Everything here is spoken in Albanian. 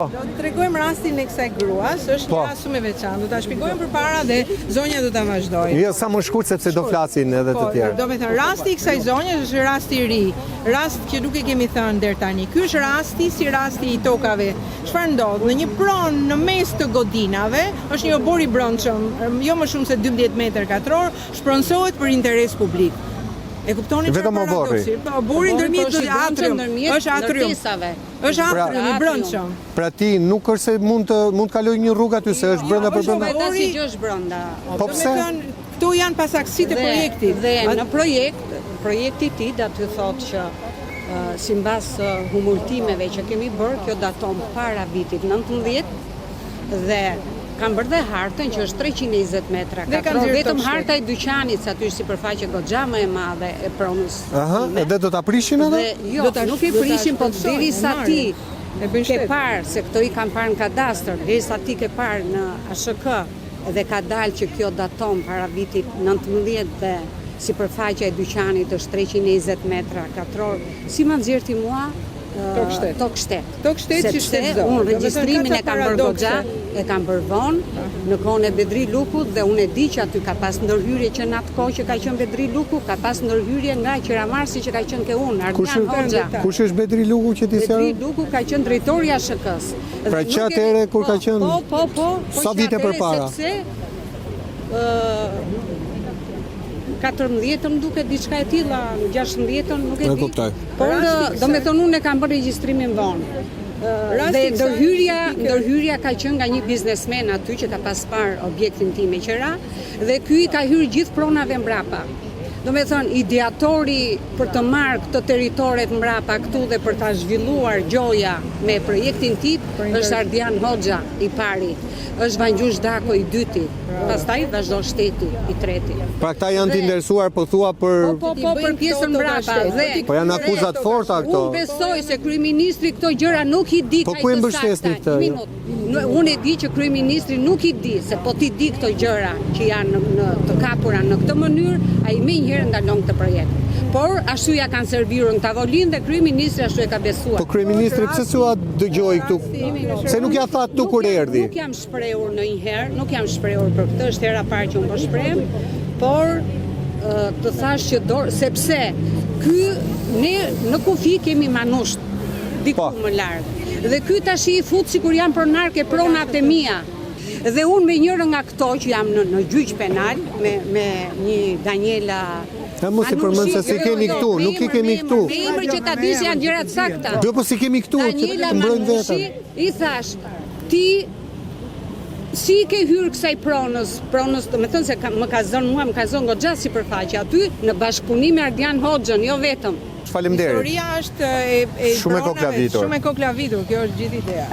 Do të tregojmë rastin e kësaj gruas, është një rast shumë i veçantë. Do ta shpjegojmë përpara dhe zonja do ta vazhdojë. Jo, sa më shkurt sepse do flasin edhe të tjerë. Do me thënë, rasti i kësaj zonjës është rasti i ri, rast që nuk e kemi thënë deri tani. Ky është rasti si rasti i tokave. Çfarë ndodh? Në një pronë në mes të godinave, është një obor i brendshëm, jo më shumë se 12 metër katror, shpronsohet për interes publik. E kuptoni vetëm obori. Obori ndërmjet është atrium. Është atrium i brendshëm. Pra ti nuk është se mund të kaloj një rrugë aty se është brenda për brenda. Ata si gjë është brenda. Po pse? Këto janë pasaksitë e projektit. Dhe në projekti i tij do të thotë që sipas humultimeve që kemi bërë, kjo daton para vitit 19 dhe kanë bërë dhe hartën që është 320 metra katror, vetëm harta e dyqanit, sa aty është sipërfaqe goxha më e madhe e pronës. Aha, edhe do ta prishin edhe? Jo, nuk e prishin, po derisa ti ke parë, se këto i kanë parë në kadastër, derisa ti ke parë në ASHK dhe ka dalë që kjo daton para vitit 19 dhe sipërfaqja e dyqanit është 320 metra katror, si ma nxjerr ti mua? Tok shtet. Sepse unë regjistrimin e kam bërë goxha, e kam bërë vonë në kohën e Bedri Lukut dhe unë e di që aty ka pas ndërhyrje që në atë kohë që ka qenë Bedri Luku, ka pas ndërhyrje nga Qiramarsi që ka qenë ke unë, Ardian Hoxha. Kush është Bedri Luku që ti Bedri Luku ka qenë drejtori i ASHK-s. Pra që atëherë kur ka qenë? Po. Sa vite përpara? Sepse 14 më duket diçka e tilla, 16 nuk e di. Por do me thonë unë e kam bërë regjistrimin vonë. Dhe ndërhyrja ka qenë nga një biznesmen aty që ka pas parë objektin tim me qera dhe ky i ka hyrë gjithë pronave mbrapa. Do me thonë, ideatori për të marrë këtë teritoret mbrapa këtu dhe për ta zhvilluar gjoja me projektin tip është Ardian Hoxha i pari, është Vangjush Dako i dyti, pastaj vazhdo Shteti i treti. Pra këta janë të interesuar po thua për... Po, për pjesën mbrapa. Po janë akuzat forta këto. Unë besoj se kryeministri këto gjëra nuk i di. Po ku e mbështesni këtë? Unë e di që kryeministri nuk i di, se po ti di këto gjëra që janë të kapura në këtë mënyrë, ai më njëherë ndalon këtë projekt. Por ashtu ja kanë serviru në tavolinë dhe kryeministri ashtu e ka besuar. Po kryeministri pse s'ua dëgjoi këtu? Se nuk ja tha tu kur erdhi. Nuk jam shprehur ndonjëherë, nuk jam shprehur për këtë, është hera parë që unë po shpreh, por të thash që sepse ne në kufi kemi manusht diku më larg. Dhe ky tash i fut sikur janë pronar ke pronat e mia. Dhe unë me njërë nga këto që jam në gjyq penal me një Daniela. Mos e përmend se si kemi këtu, nuk i kemi këtu. Me emër që ta di se janë gjëra të sakta. Jo, po si kemi këtu që të mbrojnë vetën. I thash, ti si ke hyrë kësaj pronës, do me thënë se më ka zënë goxha sipërfaqe aty në bashkëpunim me Ardian Hoxhën, jo vetëm. Faleminderit. Historia është e shumë e koklavitur. Shumë e koklavitur, kjo është gjithë ideja.